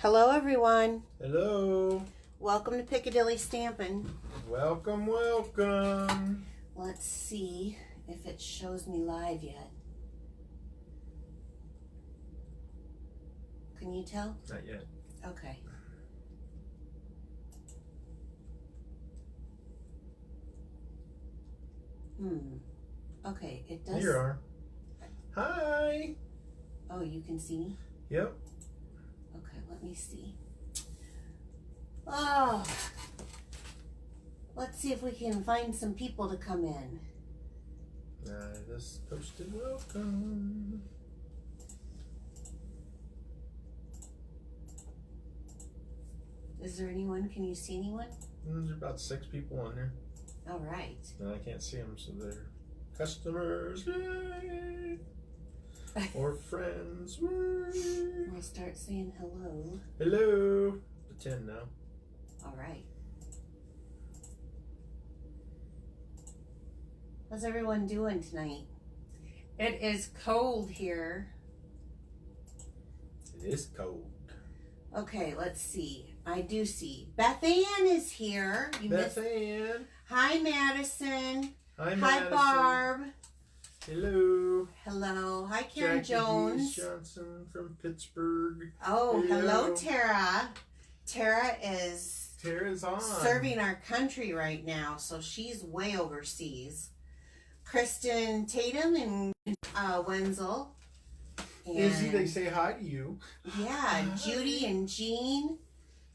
Hello, everyone. Hello. Welcome to Piccadilly Stampin'. Welcome, welcome. Let's see if it shows me live yet. Can you tell? Not yet. Okay. Okay, it does. Here you are. Hi. Oh, you can see me? Yep. Okay, let me see. Oh, let's see if we can find some people to come in. I just posted welcome. Is there anyone? Can you see anyone? There's about 6 people on there. All right. And I can't see them, so they're customers. Yay. Or friends. Woo. We'll start saying hello. Hello. The 10 now. All right. How's everyone doing tonight? It is cold here. It is cold. Okay, let's see. I do see. Beth Ann is here. Beth Ann. Hi, Madison. Hi, Madison. Hi, Barb. Hello. Hello. Hi, Karen Jackie Jones. Johnson from Pittsburgh. Oh, hello, Tara. Tara's on. Serving our country right now, so she's way overseas. Kristen Tatum and Wenzel. And, Izzy, they say hi to you. Yeah, Judy and Jean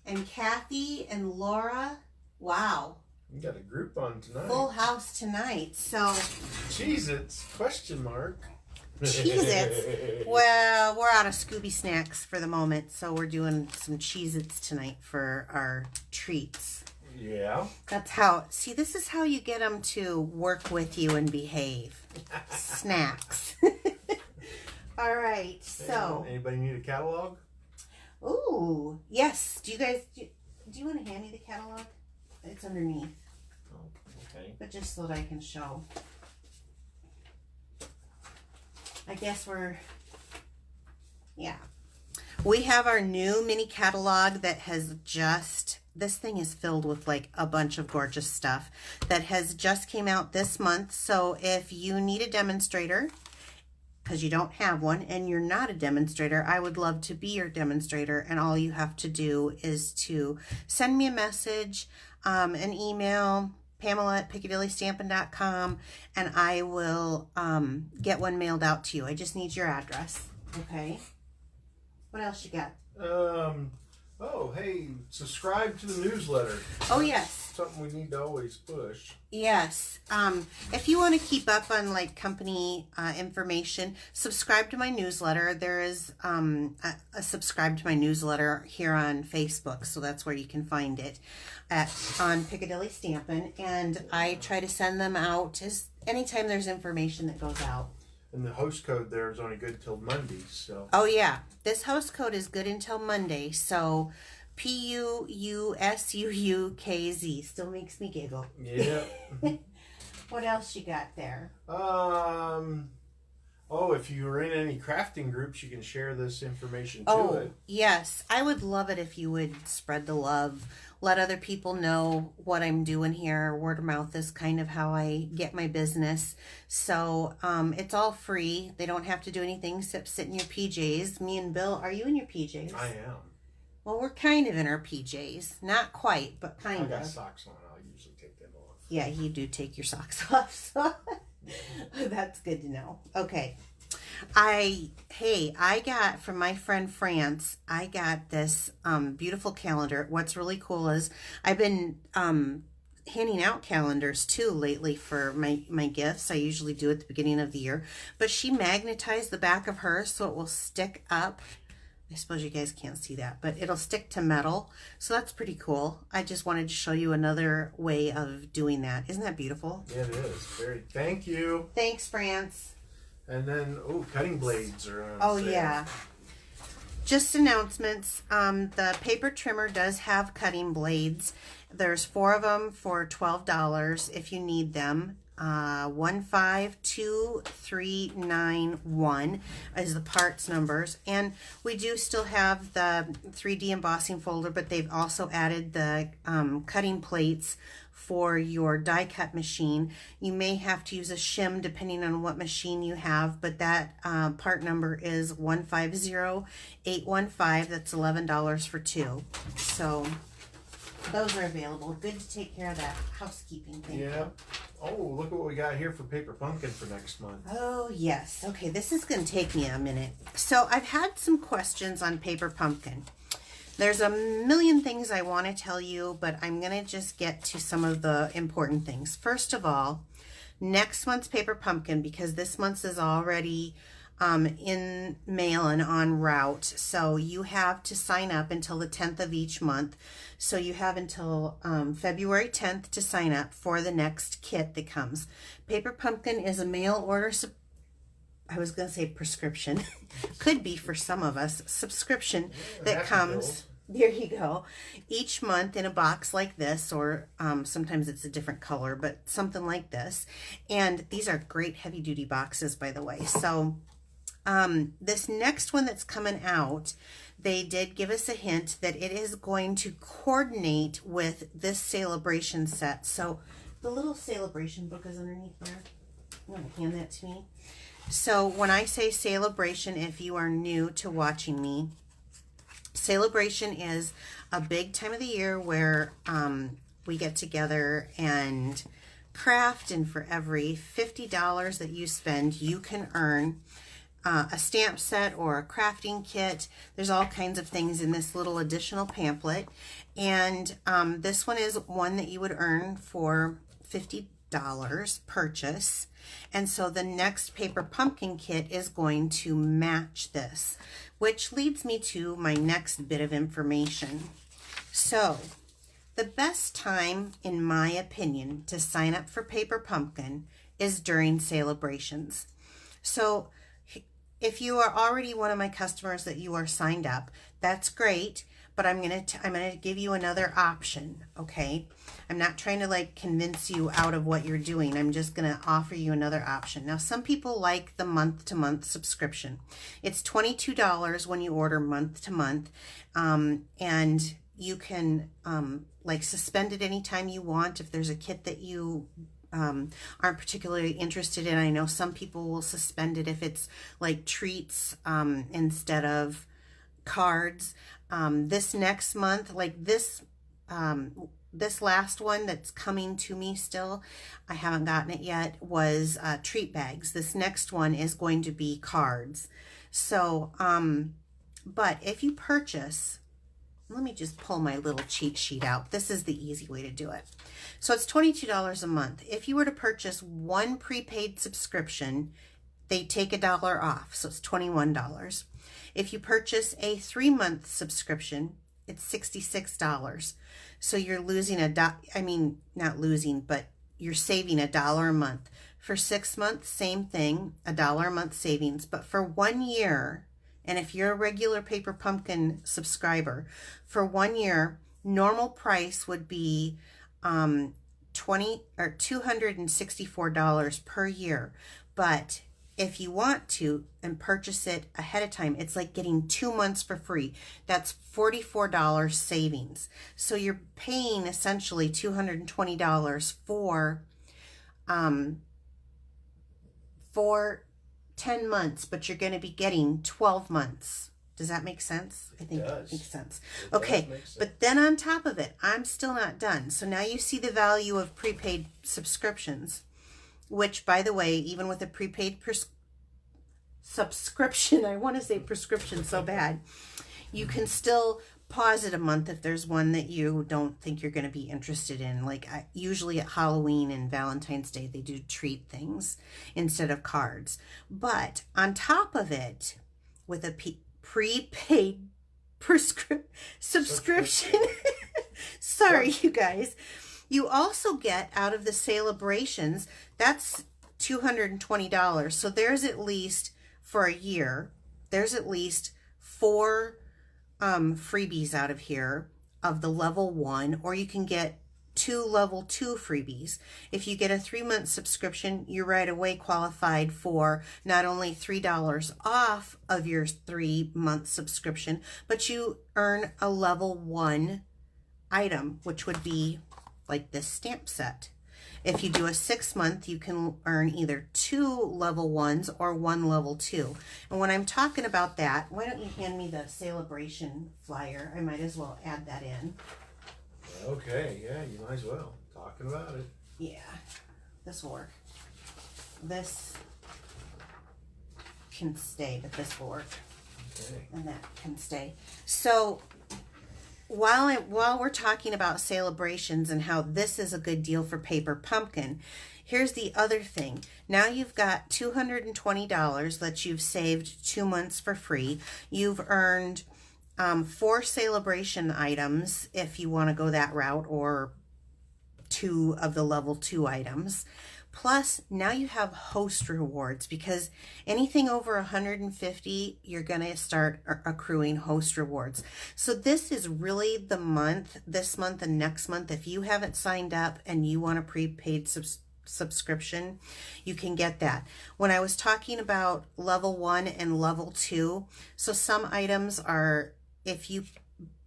and Kathy and Laura. Wow. You got a group on tonight. Full house tonight. So Cheez-Its, question mark. Cheez-Its. Well, we're out of Scooby snacks for the moment, so we're doing some Cheez-Its tonight for our treats. Yeah. That's how, see, this is how you get them to work with you and behave. Snacks. All right, so. Anybody need a catalog? Ooh, yes. Do you guys, do you want to hand me the catalog? It's underneath. Oh, okay. But just so that I can show. I guess yeah. We have our new mini catalog that has just, this thing is filled with like a bunch of gorgeous stuff that has just came out this month. So if you need a demonstrator, because you don't have one and you're not a demonstrator, I would love to be your demonstrator. And all you have to do is to send me a message, an email, Pamela@PiccadillyStampin.com, and I will get one mailed out to you. I just need your address. Okay. What else you got? Oh, hey, subscribe to the newsletter. Oh, yes. Something we need to always push. Yes. If you want to keep up on like company information, subscribe to my newsletter. There is a subscribe to my newsletter here on Facebook, so that's where you can find it on Piccadilly Stampin'. And I try to send them out anytime there's information that goes out. And the host code there is only good till Monday, so. Oh yeah, this host code is good until Monday. So PUUSUUKZ still makes me giggle. Yeah. What else you got there? Oh, if you're in any crafting groups, you can share this information to it. Yes. I would love it if you would spread the love. Let other people know what I'm doing here. Word of mouth is kind of how I get my business. So it's all free. They don't have to do anything except sit in your PJs. Me and Bill, are you in your PJs? I am. Well, we're kind of in our PJs. Not quite, but kind of. I got socks on. I'll usually take them off. Yeah, you do take your socks off. So that's good to know. Okay. I got from my friend France, I got this beautiful calendar. What's really cool is I've been handing out calendars too lately for my gifts. I usually do at the beginning of the year. But she magnetized the back of hers so it will stick up. I suppose you guys can't see that, but it'll stick to metal. So that's pretty cool. I just wanted to show you another way of doing that. Isn't that beautiful? Yeah, it is. Thank you. Thanks, France. And then, cutting blades are on Oh, sale. yeah. Just announcements. The paper trimmer does have cutting blades. There's 4 of them for $12 if you need them. 15239 is the parts numbers. And we do still have the 3D embossing folder, but they've also added the cutting plates for your die cut machine. You may have to use a shim depending on what machine you have, but that part number is 150815. That's $11 for two. So those are available. Good to take care of that housekeeping thing. Yeah. Oh, look at what we got here for Paper Pumpkin for next month. Oh, yes. Okay, this is going to take me a minute. So I've had some questions on Paper Pumpkin. There's a million things I want to tell you, but I'm going to just get to some of the important things. First of all, next month's Paper Pumpkin, because this month's is already in mail and en route, so you have to sign up until the 10th of each month. So you have until February 10th to sign up for the next kit that comes. Paper Pumpkin is a mail order, I was going to say prescription, could be for some of us, subscription that comes, there you go, each month in a box like this, or sometimes it's a different color, but something like this. And these are great heavy duty boxes, by the way. So this next one that's coming out, they did give us a hint that it is going to coordinate with this celebration set. So the little celebration book is underneath there. You want to hand that to me? So when I say celebration, if you are new to watching me, celebration is a big time of the year where we get together and craft, and for every $50 that you spend, you can earn a stamp set or a crafting kit. There's all kinds of things in this little additional pamphlet, and this one is one that you would earn for $50 purchase. And so the next Paper Pumpkin kit is going to match this, which leads me to my next bit of information. So the best time, in my opinion, to sign up for Paper Pumpkin is during celebrations. So if you are already one of my customers that you are signed up, that's great, but I'm gonna give you another option, okay? I'm not trying to like convince you out of what you're doing. I'm just gonna offer you another option. Now, some people like the month-to-month subscription. It's $22 when you order month-to-month, and you can like suspend it anytime you want. If there's a kit that you aren't particularly interested in, I know some people will suspend it if it's like treats instead of cards. This next month, like this last one that's coming to me still, I haven't gotten it yet, was treat bags. This next one is going to be cards. So, but if you purchase, let me just pull my little cheat sheet out. This is the easy way to do it. So it's $22 a month. If you were to purchase one prepaid subscription, they take $1 off, so it's $21. If you purchase a 3-month subscription, it's $66. So you're losing not losing, but you're saving $1 a month. For 6 months, same thing, $1 a month savings. But for 1 year, and if you're a regular Paper Pumpkin subscriber, for 1 year, normal price would be $264 per year. But if you want to and purchase it ahead of time, it's like getting 2 months for free. That's $44 savings. So you're paying essentially $220 for 10 months, but you're going to be getting 12 months. Does that make sense? I think it makes sense. Okay, but then on top of it, I'm still not done. So now you see the value of prepaid subscriptions, which, by the way, even with a prepaid subscription, I want to say prescription so bad, you can still pause it a month if there's one that you don't think you're going to be interested in. Like usually at Halloween and Valentine's Day, they do treat things instead of cards. But on top of it, with a prepaid subscription, sorry, you guys, you also get out of the celebrations, that's $220. So there's at least, for a year, there's at least 4 freebies out of here of the level 1, or you can get 2 level 2 freebies. If you get a 3-month subscription, you're right away qualified for not only $3 off of your 3-month subscription, but you earn a level 1 item, which would be like this stamp set. If you do a 6-month, you can earn either 2 level 1s or 1 level 2. And when I'm talking about that, why don't you hand me the celebration flyer? I might as well add that in. Okay, yeah, you might as well. Talking about it. Yeah, this will work. This can stay, but this will work. Okay. And that can stay. So while we're talking about celebrations and how this is a good deal for Paper Pumpkin, here's the other thing. Now you've got $220 that you've saved 2 months for free. You've earned 4 celebration items if you want to go that route, or 2 of the level 2 items. Plus, now you have host rewards, because anything over 150, you're going to start accruing host rewards. So this is really the month, this month and next month. If you haven't signed up and you want a prepaid subscription, you can get that. When I was talking about level 1 and level 2, so some items are, if you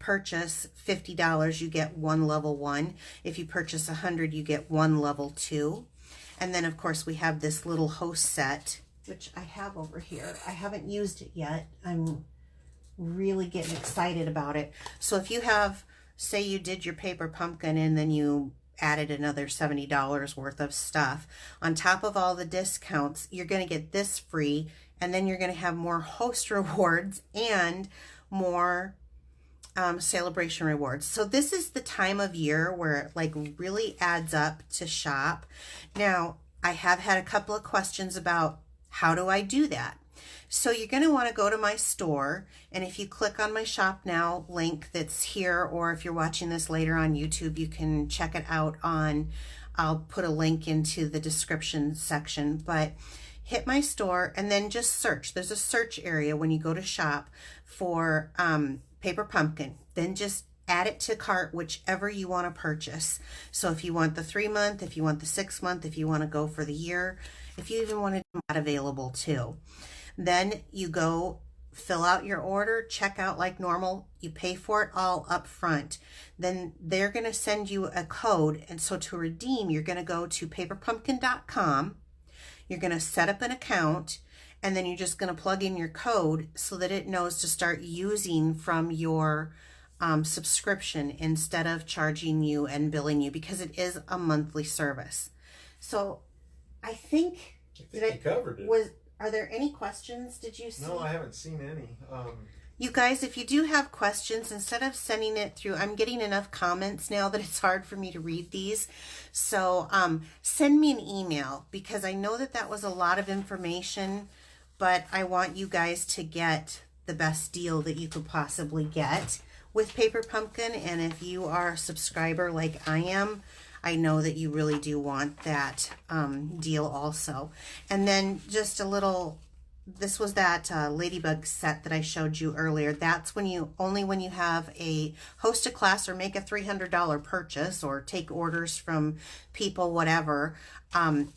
purchase $50, you get 1 level 1. If you purchase 100, you get 1 level 2. And then, of course, we have this little host set, which I have over here. I haven't used it yet. I'm really getting excited about it. So if you have, say you did your Paper Pumpkin and then you added another $70 worth of stuff, on top of all the discounts, you're going to get this free, and then you're going to have more host rewards and more celebration rewards. So this is the time of year where it like really adds up to shop. Now, I have had a couple of questions about how do I do that? So you're going to want to go to my store, and if you click on my shop now link that's here, or if you're watching this later on YouTube, you can check it out on, I'll put a link into the description section, but hit my store and then just search. There's a search area when you go to shop for Paper Pumpkin. Then just add it to cart, whichever you want to purchase. So if you want the 3-month, if you want the 6-month, if you want to go for the year, if you even want to do that available too. Then you go fill out your order, check out like normal. You pay for it all up front. Then they're going to send you a code. And so to redeem, you're going to go to paperpumpkin.com. You're going to set up an account, and then you're just going to plug in your code so that it knows to start using from your subscription instead of charging you and billing you, because it is a monthly service. So I think you covered it. Are there any questions? Did you see? No, I haven't seen any. You guys, if you do have questions, instead of sending it through, I'm getting enough comments now that it's hard for me to read these. So send me an email, because I know that was a lot of information, but I want you guys to get the best deal that you could possibly get with Paper Pumpkin. And if you are a subscriber like I am, I know that you really do want that deal also. And then just a little, this was that ladybug set that I showed you earlier. That's when only when you have a host a class or make a $300 purchase or take orders from people, whatever.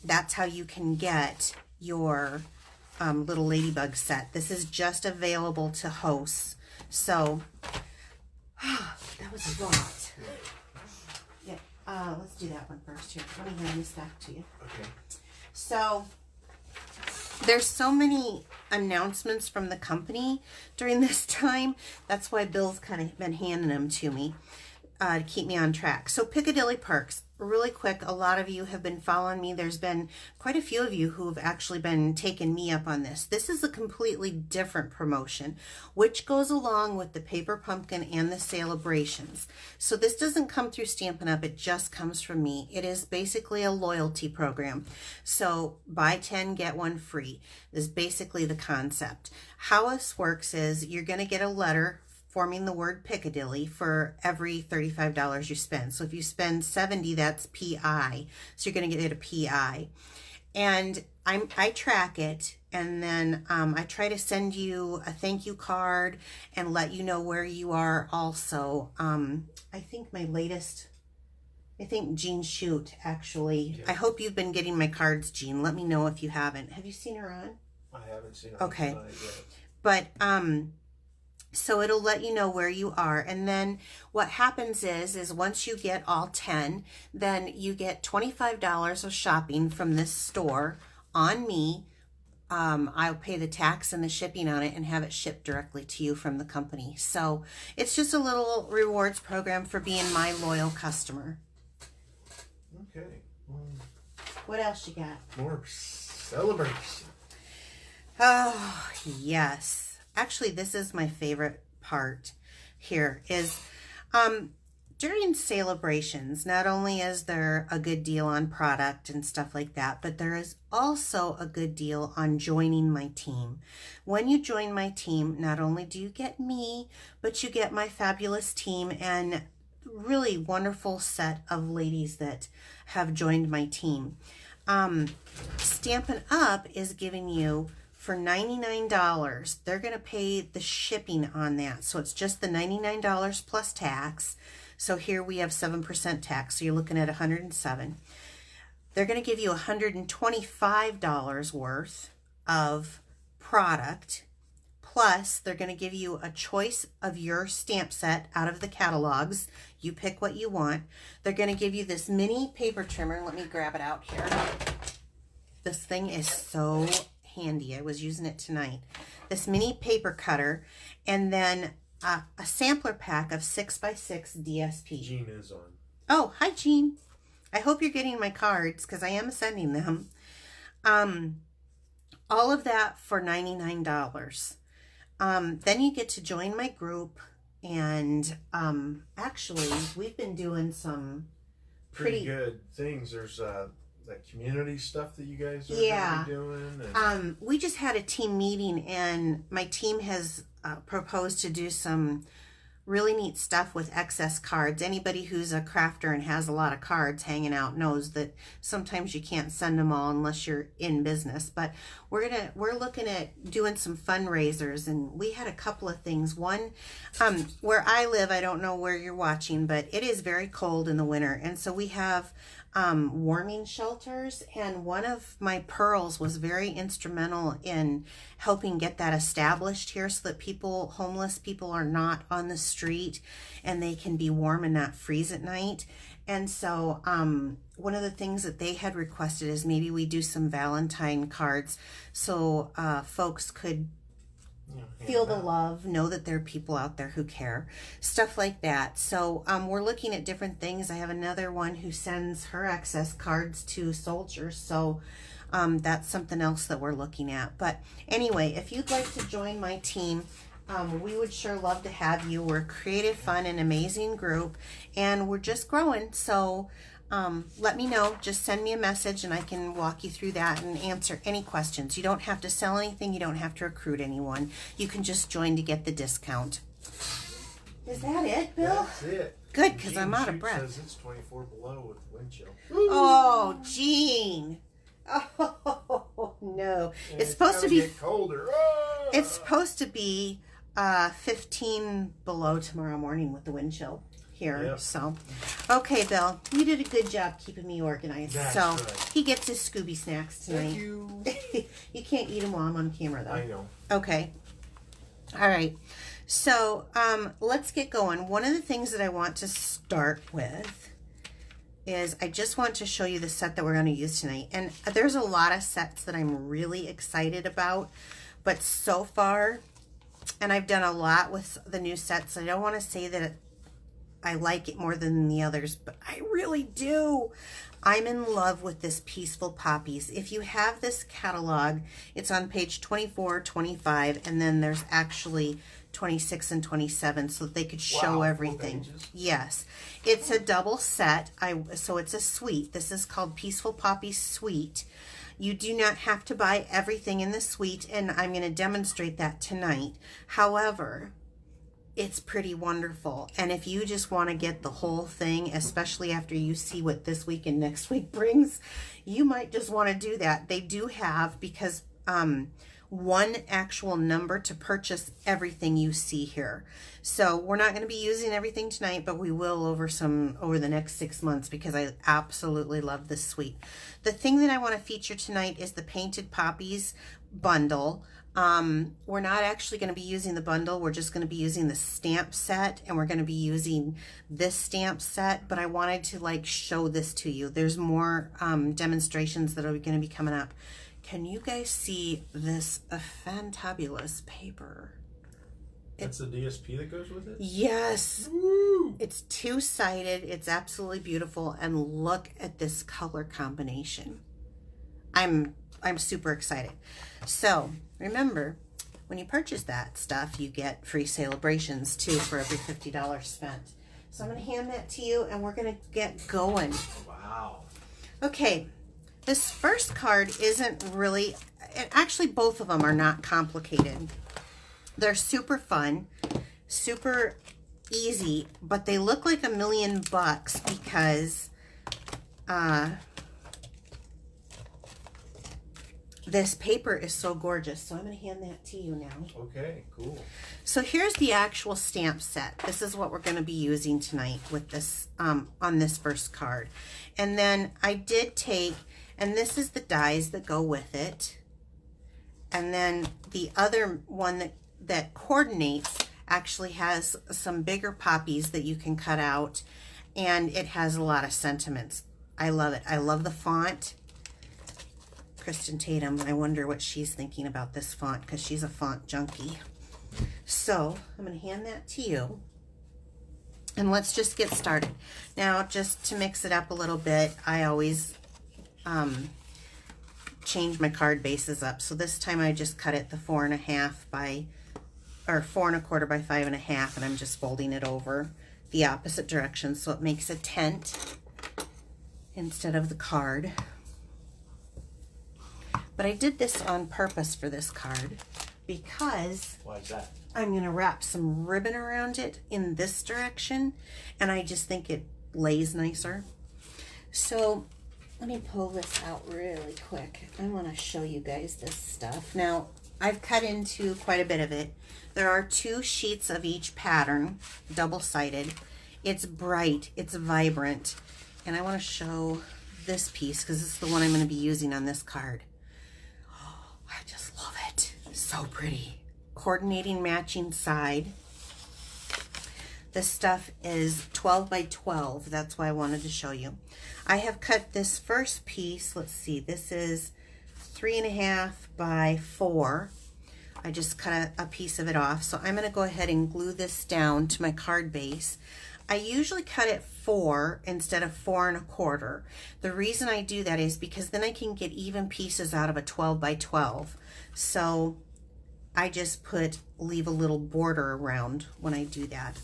That's how you can get your little ladybug set. This is just available to hosts. So that was a lot. Yeah, let's do that one first here. Let me hand this back to you. Okay. So there's so many announcements from the company during this time. That's why Bill's kind of been handing them to me to keep me on track. So Piccadilly Perks, really quick, a lot of you have been following me. There's been quite a few of you who have actually been taking me up on this. This is a completely different promotion, which goes along with the Paper Pumpkin and the celebrations. So this doesn't come through Stampin' Up, it just comes from me. It is basically a loyalty program. So buy 10, get 1 free is basically the concept. How this works is you're going to get a letter forming the word Piccadilly for every $35 you spend. So if you spend $70, that's PI. So you're going to get a PI. And I track it, and then I try to send you a thank you card and let you know where you are also. I think my latest I think Jean Shoot, actually. Yeah. I hope you've been getting my cards, Jean. Let me know if you haven't. Have you seen her on? I haven't seen her okay. on yet. But, so it'll let you know where you are. And then what happens is once you get all 10, then you get $25 of shopping from this store on me. I'll pay the tax and the shipping on it and have it shipped directly to you from the company. So it's just a little rewards program for being my loyal customer. Okay. What else you got? More celebration. Oh, yes. Actually, this is my favorite part here is during celebrations, not only is there a good deal on product and stuff like that, but there is also a good deal on joining my team. When you join my team, not only do you get me, but you get my fabulous team and really wonderful set of ladies that have joined my team. Stampin' Up! Is giving you, for $99, they're going to pay the shipping on that. So it's just the $99 plus tax. So here we have 7% tax. So you're looking at $107. They're going to give you $125 worth of product. Plus, they're going to give you a choice of your stamp set out of the catalogs. You pick what you want. They're going to give you this mini paper trimmer. Let me grab it out here. This thing is so handy. I was using it tonight. This mini paper cutter, and then a sampler pack of 6x6 DSP. Jean is on. Oh, hi, Jean. I hope you're getting my cards because I am sending them. All of that for $99. Then you get to join my group, and actually, we've been doing some pretty good things. There's that community stuff that you guys are yeah. doing. And we just had a team meeting, and my team has proposed to do some really neat stuff with excess cards. Anybody who's a crafter and has a lot of cards hanging out knows that sometimes you can't send them all unless you're in business. But we're looking at doing some fundraisers, and we had a couple of things. One, where I live, I don't know where you're watching, but it is very cold in the winter, and so we have warming shelters, and one of my pearls was very instrumental in helping get that established here so that homeless people are not on the street and they can be warm and not freeze at night. And so one of the things that they had requested is maybe we do some Valentine cards so folks could feel the love, know that there are people out there who care, stuff like that. So we're looking at different things. I have another one who sends her excess cards to soldiers, so that's something else that we're looking at. But anyway, if you'd like to join my team, we would sure love to have you. We're a creative, fun, and amazing group, and we're just growing. So let me know. Just send me a message and I can walk you through that and answer any questions. You don't have to sell anything. You don't have to recruit anyone. You can just join to get the discount. Is that it, Bill? That's it. Good, because I'm out of breath. Says it's 24 below with wind chill. Oh, Jean. Oh, no. And it's supposed to be get colder. Oh! It's supposed to be 15 below tomorrow morning with the wind chill here. Yep. So, okay, Bill, you did a good job keeping me organized. That's so right. he gets his Scooby snacks tonight. Thank you. You can't eat them while I'm on camera, though. I know. Okay. All right. So let's get going. One of the things that I want to start with is I just want to show you the set that we're going to use tonight. And there's a lot of sets that I'm really excited about, but so far, and I've done a lot with the new sets, I don't want to say that I like it more than the others, but I really do. I'm in love with this Peaceful Poppies. If you have this catalog, it's on page 24, 25, and then there's actually 26 and 27 so that they could show everything. Yes. It's a double set. So it's a suite. This is called Peaceful Poppies Suite. You do not have to buy everything in the suite, and I'm going to demonstrate that tonight. However, it's pretty wonderful. And if you just want to get the whole thing, especially after you see what this week and next week brings, you might just want to do that. They do have, because one actual number to purchase everything you see here. So we're not going to be using everything tonight, but we will over the next 6 months because I absolutely love this suite. The thing that I want to feature tonight is the Painted Poppies bundle. We're not actually going to be using the bundle. We're just going to be using the stamp set, and we're going to be using this stamp set, but I wanted to like show this to you. There's more demonstrations that are going to be coming up. Can you guys see this fantabulous paper? That's the DSP that goes with it? Yes. Woo! It's two-sided. It's absolutely beautiful, and look at this color combination. I'm super excited. So remember, when you purchase that stuff, you get free celebrations too for every $50 spent. So I'm going to hand that to you, and we're going to get going. Wow. Okay. This first card isn't really, actually both of them are not complicated. They're super fun, super easy, but they look like $1,000,000 because this paper is so gorgeous. So I'm going to hand that to you now. Okay, cool. So here's the actual stamp set. This is what we're going to be using tonight with this on this first card. And then I did take, and this is the dies that go with it. And then the other one that coordinates actually has some bigger poppies that you can cut out, and it has a lot of sentiments. I love it. I love the font. Kristen Tatum, I wonder what she's thinking about this font because she's a font junkie. So I'm going to hand that to you, and let's just get started. Now, just to mix it up a little bit, I always change my card bases up. So this time I just cut it the 4.25 by, or 4.25 by 5.5, and I'm just folding it over the opposite direction so it makes a tent instead of the card. But I did this on purpose for this card because why is that? I'm going to wrap some ribbon around it in this direction, and I just think it lays nicer. So let me pull this out really quick. I want to show you guys this stuff. Now, I've cut into quite a bit of it. There are 2 sheets of each pattern, double-sided. It's bright, it's vibrant, and I want to show this piece because it's the one I'm going to be using on this card. Oh, I just love it. So pretty. Coordinating matching side. This stuff is 12 by 12. That's why I wanted to show you. I have cut this first piece. Let's see. This is 3.5 by 4. I just cut a piece of it off. So I'm going to go ahead and glue this down to my card base. I usually cut it 4 instead of 4.25. The reason I do that is because then I can get even pieces out of a 12 by 12. So I just leave a little border around when I do that.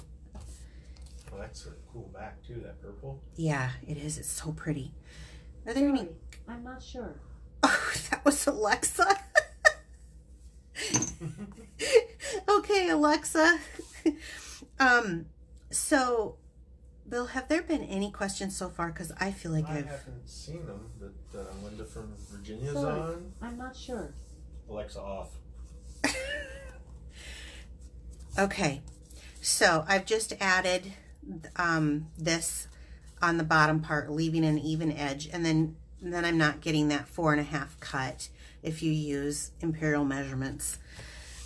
Well, that's a cool back too, that purple. Yeah, it is. It's so pretty. Are there any? I'm not sure. Oh, that was Alexa. Okay, Alexa. So, Bill, have there been any questions so far? Because I feel like I haven't seen them, but Linda from Virginia's on. I'm not sure. Alexa off. Okay, so I've just added this on the bottom part, leaving an even edge, and then I'm not getting that 4.5 cut if you use imperial measurements.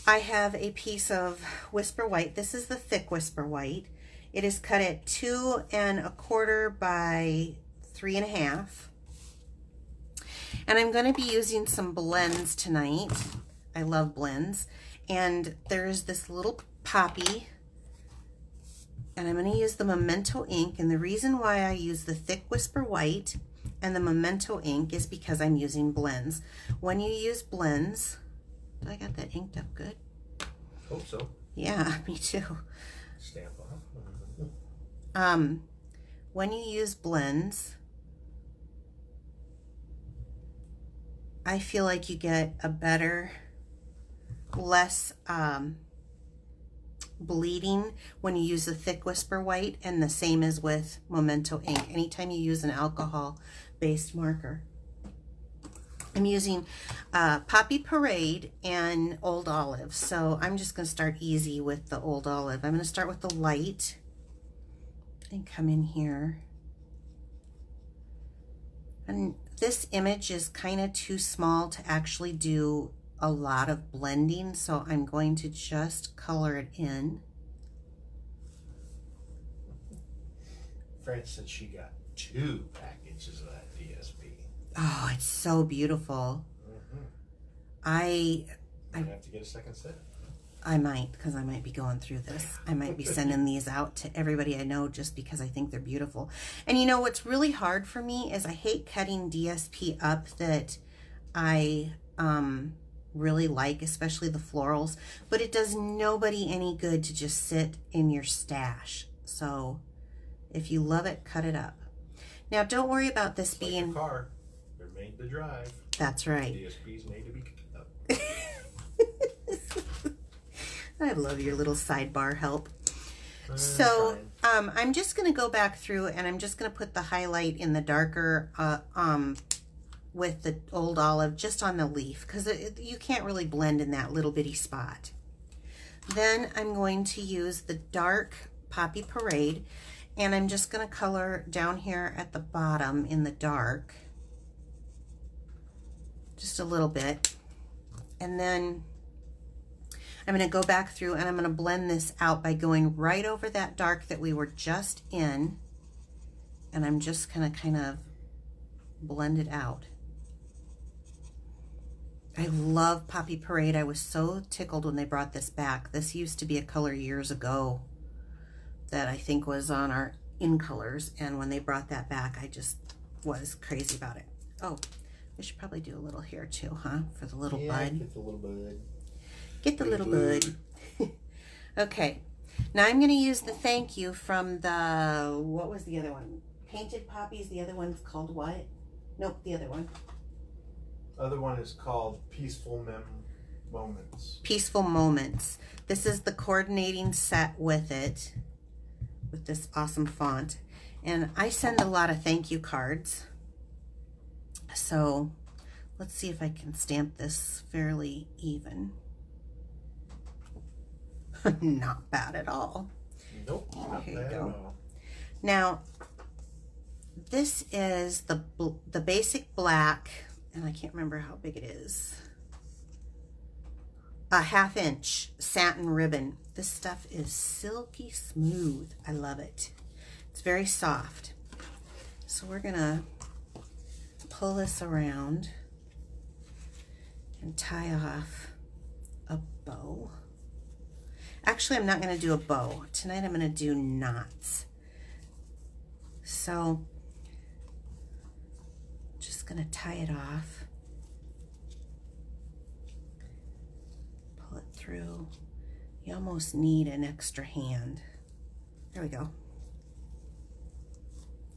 I have a piece of Whisper White. This is the thick Whisper White. It is cut at 2.25 by 3.5. And I'm going to be using some blends tonight. I love blends. And there's this little poppy, and I'm going to use the Memento ink. And the reason why I use the thick Whisper White and the Memento ink is because I'm using blends. When you use blends, I got that inked up good? Hope so. Yeah, me too. Stamp off. When you use blends, I feel like you get a better, less bleeding when you use the thick Whisper White, and the same as with Memento ink anytime you use an alcohol based marker. I'm using Poppy Parade and Old Olive. So I'm just going to start easy with the Old Olive. I'm going to start with the light and come in here. And this image is kind of too small to actually do a lot of blending, so I'm going to just color it in. Fran said she got 2 packages of that DSP. Oh, it's so beautiful. I have to get a second set. I might, because I might be going through this. I might be sending these out to everybody I know just because I think they're beautiful. And you know what's really hard for me is I hate cutting DSP up that I really like, especially the florals, but it does nobody any good to just sit in your stash. So if you love it, cut it up. Now don't worry about this Like being... a car. They're made to drive. That's right. DSP's made to be cut up. I love your little sidebar help. So I'm just going to go back through and I'm just going to put the highlight in the darker with the Old Olive just on the leaf, because you can't really blend in that little bitty spot. Then I'm going to use the dark Poppy Parade, and I'm just going to color down here at the bottom in the dark just a little bit, and then I'm going to go back through and I'm going to blend this out by going right over that dark that we were just in, and I'm just going to kind of blend it out. I love Poppy Parade. I was so tickled when they brought this back. This used to be a color years ago that I think was on our In Colors, and when they brought that back, I just was crazy about it. Oh, we should probably do a little here too, huh? For the little bud. Get the little bud. Get the little bud. Okay, now I'm going to use the thank you from the, what was the other one? Painted Poppies. The other one's called what? Nope, the other one. Other one is called Peaceful Moments. Peaceful Moments. This is the coordinating set with it, with this awesome font. And I send a lot of thank you cards. So let's see if I can stamp this fairly even. Not bad at all. Nope, not Here bad you at go. all. Now, this is the basic black, and I can't remember how big it is. A 1/2 inch satin ribbon. This stuff is silky smooth. I love it. It's very soft. So we're gonna pull this around and tie off a bow. Actually, I'm not going to do a bow. Tonight I'm going to do knots. So, just going to tie it off. Pull it through. You almost need an extra hand. There we go.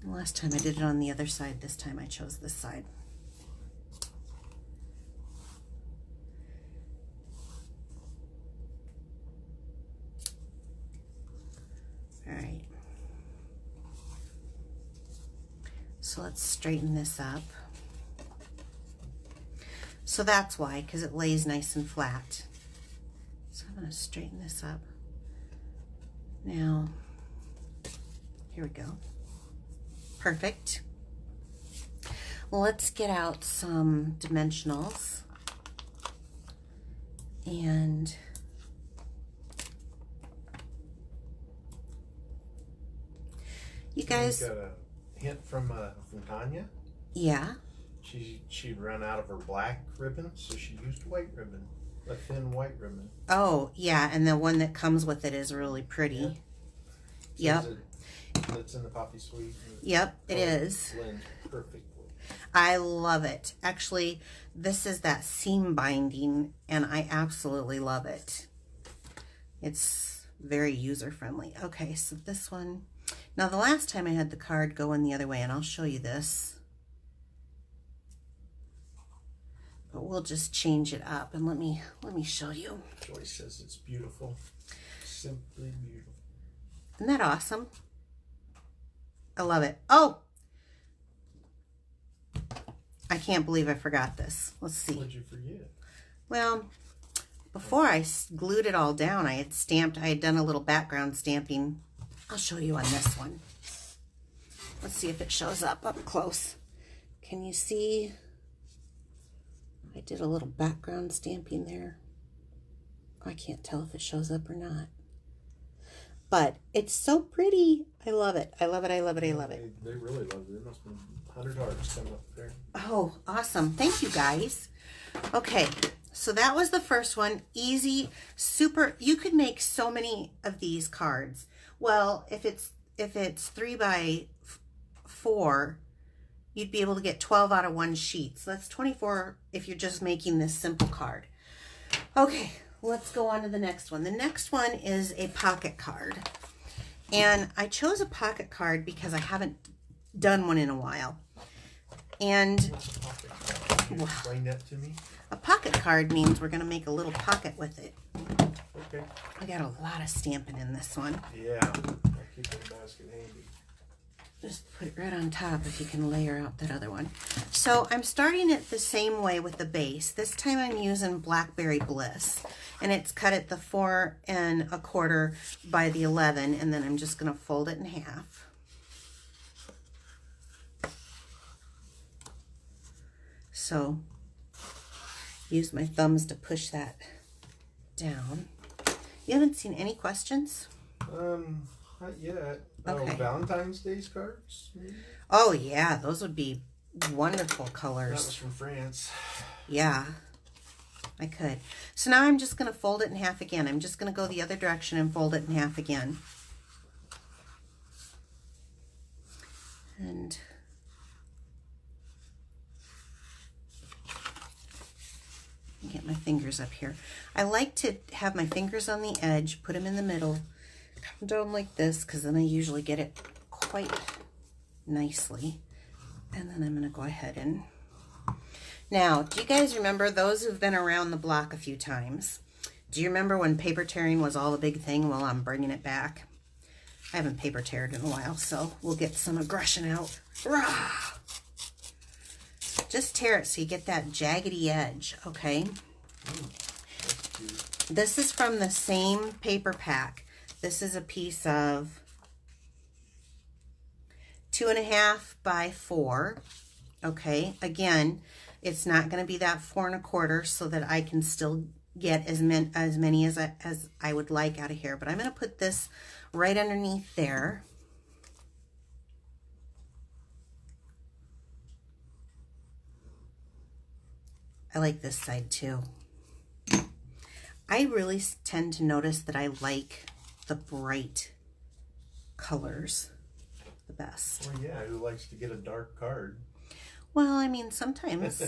And last time I did it on the other side. This time I chose this side. All right. So let's straighten this up. So that's why, because it lays nice and flat. So I'm going to straighten this up. Now, here we go. Perfect. Well, let's get out some dimensionals. And you guys got a hint from Tanya. Yeah. She'd run out of her black ribbon, so she used white ribbon, a thin white ribbon. Oh, yeah, and the one that comes with it is really pretty. Yeah. Yep. That's in the Poppy Suite. Yep, it is. Blends perfectly. I love it. Actually, this is that seam binding, and I absolutely love it. It's very user-friendly. Okay, so this one. Now, the last time I had the card go in the other way, and I'll show you this. But we'll just change it up, and let me show you. Joyce says it's beautiful. Simply beautiful. Isn't that awesome? I love it. Oh! I can't believe I forgot this. Let's see. What'd you forget? Well, before I glued it all down, I had done a little background stamping. I'll show you on this one. Let's see if it shows up close. Can you see? I did a little background stamping there. I can't tell if it shows up or not. But it's so pretty. I love it. I love it. I love it. I love it. They really love it. There must be 100 hearts coming up there. Oh, awesome. Thank you, guys. Okay, so that was the first one. Easy, super. You could make so many of these cards. Well, if it's 3 by 4, you'd be able to get 12 out of one sheet. So that's 24 if you're just making this simple card. Okay, let's go on to the next one. The next one is a pocket card. And I chose a pocket card because I haven't done one in a while. And What's a pocket card? Can you explain that to me? a pocket card means we're going to make a little pocket with it. Okay. I got a lot of Stampin' in this one. Yeah. I'll keep the basket handy. Just put it right on top if you can layer out that other one. So I'm starting it the same way with the base. This time I'm using Blackberry Bliss. And it's cut at the 4 1/4 by the 11. And then I'm just going to fold it in half. So use my thumbs to push that down. You haven't seen any questions? Not yet. Okay. Oh, Valentine's Day's cards? Maybe? Oh yeah, those would be wonderful That colors. was from France. Yeah, I could. So now I'm just going to fold it in half again. I'm just going to go the other direction and fold it in half again. And get my fingers up here. I like to have my fingers on the edge, put them in the middle, come down like this, because then I usually get it quite nicely. And then I'm going to go ahead and... Now, do you guys remember, those who've been around the block a few times, do you remember when paper tearing was all a big thing? Well, I'm bringing it back. I haven't paper teared in a while, so we'll get some aggression out. Rah! Just tear it so you get that jaggedy edge, okay? This is from the same paper pack. This is a piece of 2 1/2 by 4, okay? Again, it's not going to be that 4 1/4 so that I can still get as many as I would like out of here. But I'm going to put this right underneath there. I like this side too. I really tend to notice that I like the bright colors the best. Well, yeah, who likes to get a dark card? Well, I mean, sometimes,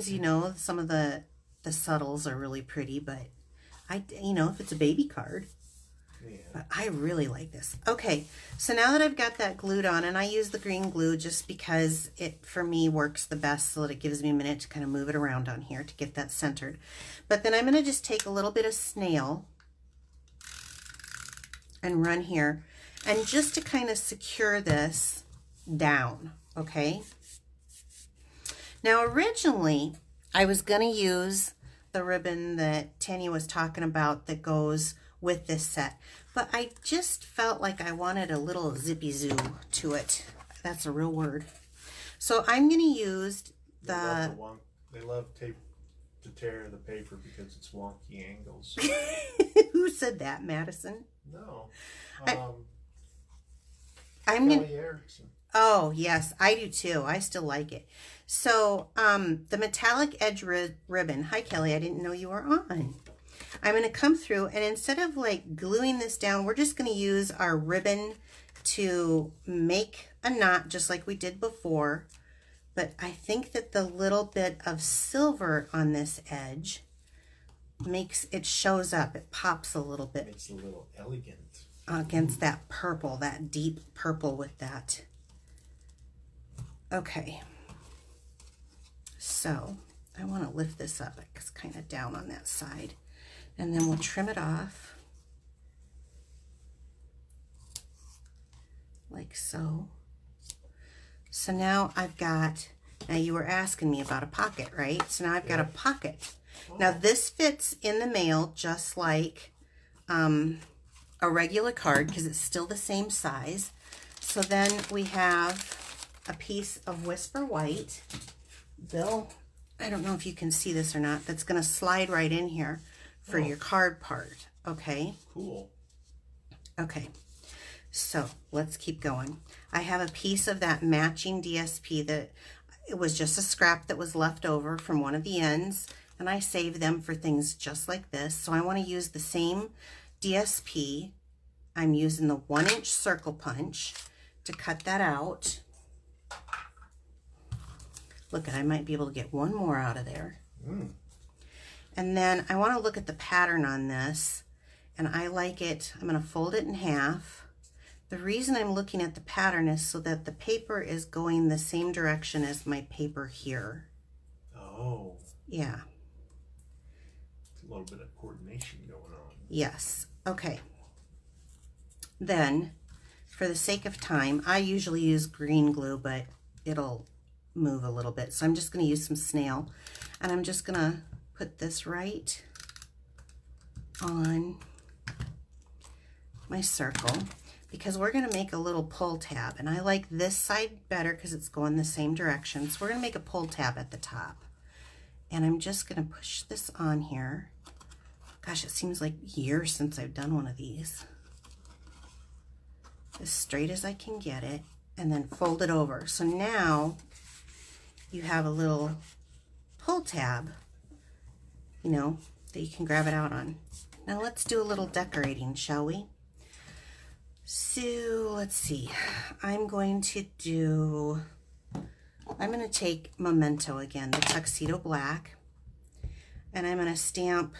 you know, some of the subtles are really pretty, but if it's a baby card. Yeah. But I really like this. Okay, so now that I've got that glued on, and I use the green glue just because it, for me, works the best so that it gives me a minute to kind of move it around on here to get that centered. But then I'm going to just take a little bit of snail and run here, and just to kind of secure this down, okay? Now, originally, I was going to use the ribbon that Tanya was talking about that goes with this set, but I just felt like I wanted a little zippy zoo to it. That's a real word. So I'm going to use They love tape to tear the paper because it's wonky angles. Who said that, Madison? No. I'm going to... Kelly Erickson. Oh, yes, I do too. I still like it. So, the metallic edge ribbon. Hi, Kelly. I didn't know you were on. I'm going to come through, and instead of like gluing this down, we're just going to use our ribbon to make a knot just like we did before. But I think that the little bit of silver on this edge makes it shows up. It pops a little bit. Makes it a little elegant. Against that purple, that deep purple with that. Okay. So I want to lift this up. It's kind of down on that side. And then we'll trim it off. Like so. So now I've got Now you were asking me about a pocket, right? So now I've got a pocket. Oh. Now this fits in the mail just like a regular card because it's still the same size. So then we have a piece of Whisper White. Bill, I don't know if you can see this or not. That's going to slide right in here for your card part. Okay. Cool. Okay. So let's keep going. I have a piece of that matching DSP that it was just a scrap that was left over from one of the ends, and I save them for things just like this. So I want to use the same DSP. I'm using the 1-inch circle punch to cut that out. Look, I might be able to get one more out of there. And then I want to look at the pattern on this, and I like it. I'm going to fold it in half. The reason I'm looking at the pattern is so that the paper is going the same direction as my paper here. Oh. Yeah. A little bit of coordination going on. Yes. Okay. Then, for the sake of time, I usually use green glue, but it'll move a little bit. So I'm just going to use some snail, and I'm just going to put this right on my circle because we're going to make a little pull tab, and I like this side better because it's going the same direction. So we're going to make a pull tab at the top, and I'm just going to push this on here. Gosh, it seems like years since I've done one of these. As straight as I can get it, and then fold it over. So now you have a little pull tab, you know, that you can grab it out on. Now let's do a little decorating, shall we? So let's see. I'm going to take Memento again, the Tuxedo Black, and I'm going to stamp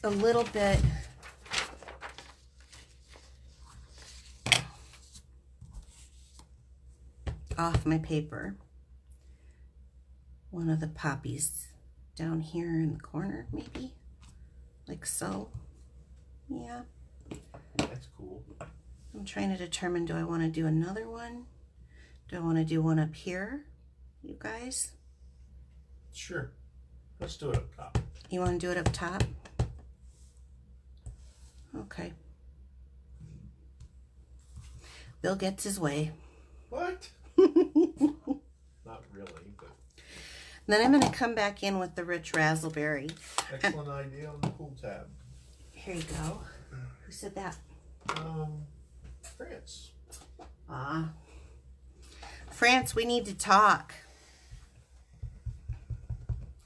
a little bit off my paper. One of the poppies down here in the corner, maybe, like so. Yeah. That's cool. I'm trying to determine, do I want to do another one? Do I want to do one up here, you guys? Sure. Let's do it up top. You want to do it up top? Okay. Bill gets his way. What? Not really, but... Then I'm going to come back in with the rich raspberry. Excellent idea on the pull tab. Here you go. Who said that? France. France, we need to talk.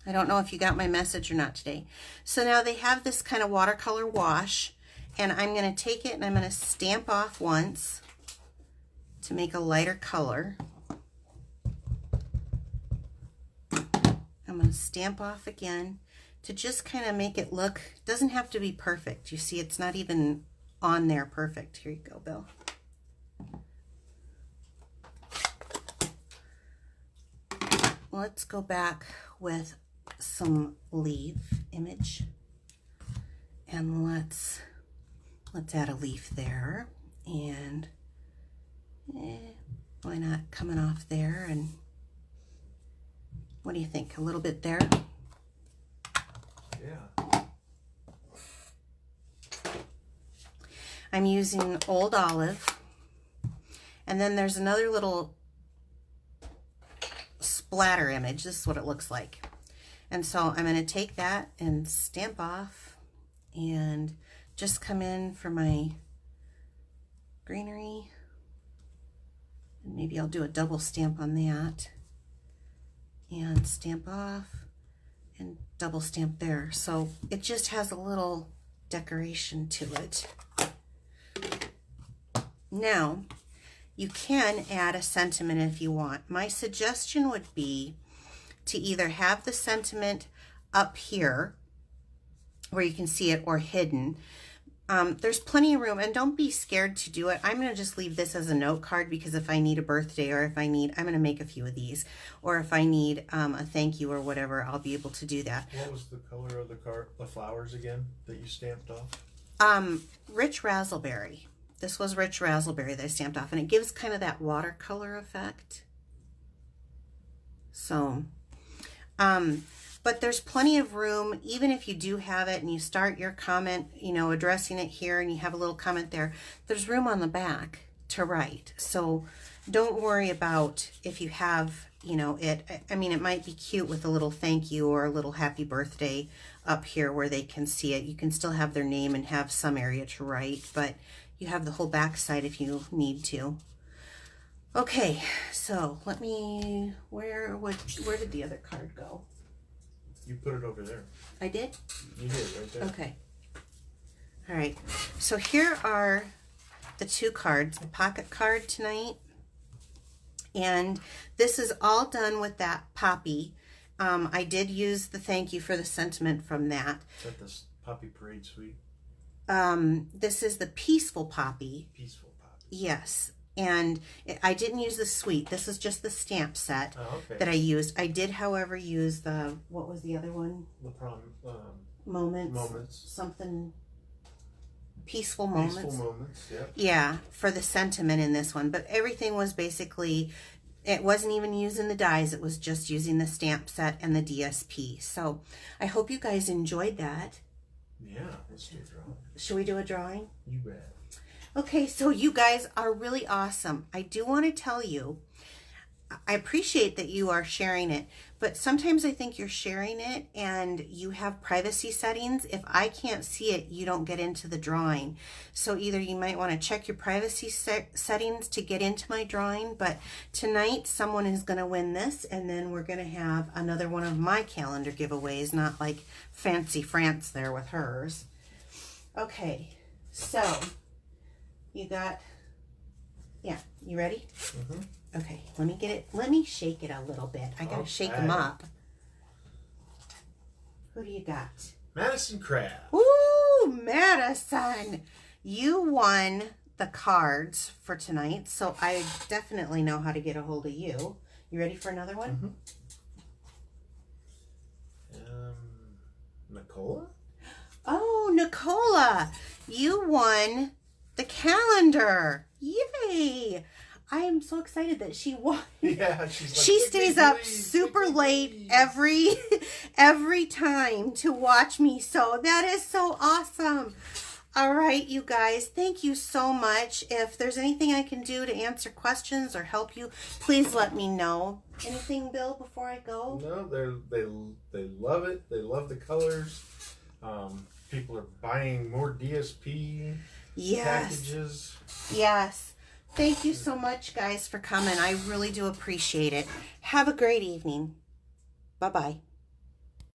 I don't know if you got my message or not today. So now they have this kind of watercolor wash, and I'm going to take it and I'm going to stamp off once to make a lighter color. I'm going to stamp off again to just kind of make it look, it doesn't have to be perfect. You see, it's not even on there perfect. Here you go, Bill. Let's go back with some leaf image, and let's add a leaf there, and why not coming off there, and what do you think? A little bit there? Yeah. I'm using Old Olive, and then there's another little splatter image. This is what it looks like. And so I'm going to take that and stamp off and just come in for my greenery. And maybe I'll do a double stamp on that and stamp off and double stamp there. So it just has a little decoration to it. Now, you can add a sentiment if you want. My suggestion would be to either have the sentiment up here where you can see it, or hidden. There's plenty of room, and don't be scared to do it. I'm going to just leave this as a note card, because if I need a birthday, or if I need, I'm going to make a few of these, or if I need a thank you or whatever, I'll be able to do that. What was the color of the flowers again that you stamped off? Rich raspberry. This was Rich Raspberry that I stamped off, and it gives kind of that watercolor effect. So, but there's plenty of room, even if you do have it and you start your comment, you know, addressing it here and you have a little comment there, there's room on the back to write. So don't worry about if you have, you know, I mean, it might be cute with a little thank you or a little happy birthday up here where they can see it. You can still have their name and have some area to write, but you have the whole back side if you need to. Okay, so let me, where did the other card go? You put it over there. I did? You did, right there. Okay. All right, so here are the two cards, the pocket card tonight, and this is all done with that poppy. I did use the thank you for the sentiment from that. Is that the Poppy Parade Suite? This is the Peaceful Poppy. Peaceful Poppy. Yes. And I didn't use the suite. This is just the stamp set that I used. I did, however, use the, what was the other one? The Moments. Moments. Something. Peaceful Moments. Peaceful Moments, yeah. Yeah, for the sentiment in this one. But everything was basically, it wasn't even using the dies. It was just using the stamp set and the DSP. So I hope you guys enjoyed that. Yeah, let's do a drawing. Should we do a drawing? You bet. Okay, so you guys are really awesome. I do want to tell you, I appreciate that you are sharing it, but sometimes I think you're sharing it and you have privacy settings. If I can't see it, you don't get into the drawing. So either you might want to check your privacy settings to get into my drawing, but tonight someone is going to win this, and then we're going to have another one of my calendar giveaways, not like Fancy France there with hers. Okay, so you got, yeah, you ready? Mm-hmm. Okay, let me get it. Let me shake it a little bit. I gotta shake them up. Who do you got? Madison Crab. Ooh, Madison. You won the cards for tonight, so I definitely know how to get a hold of you. You ready for another one? Mm-hmm. Nicola? Oh, Nicola. You won the calendar. Yay. I am so excited that she won. Yeah, she's like, she stays up super late every time to watch me. So that is so awesome. All right, you guys, thank you so much. If there's anything I can do to answer questions or help you, please let me know. Anything, Bill, before I go? No, they love it. They love the colors. People are buying more DSP packages. Yes. Thank you so much, guys, for coming. I really do appreciate it. Have a great evening. Bye-bye.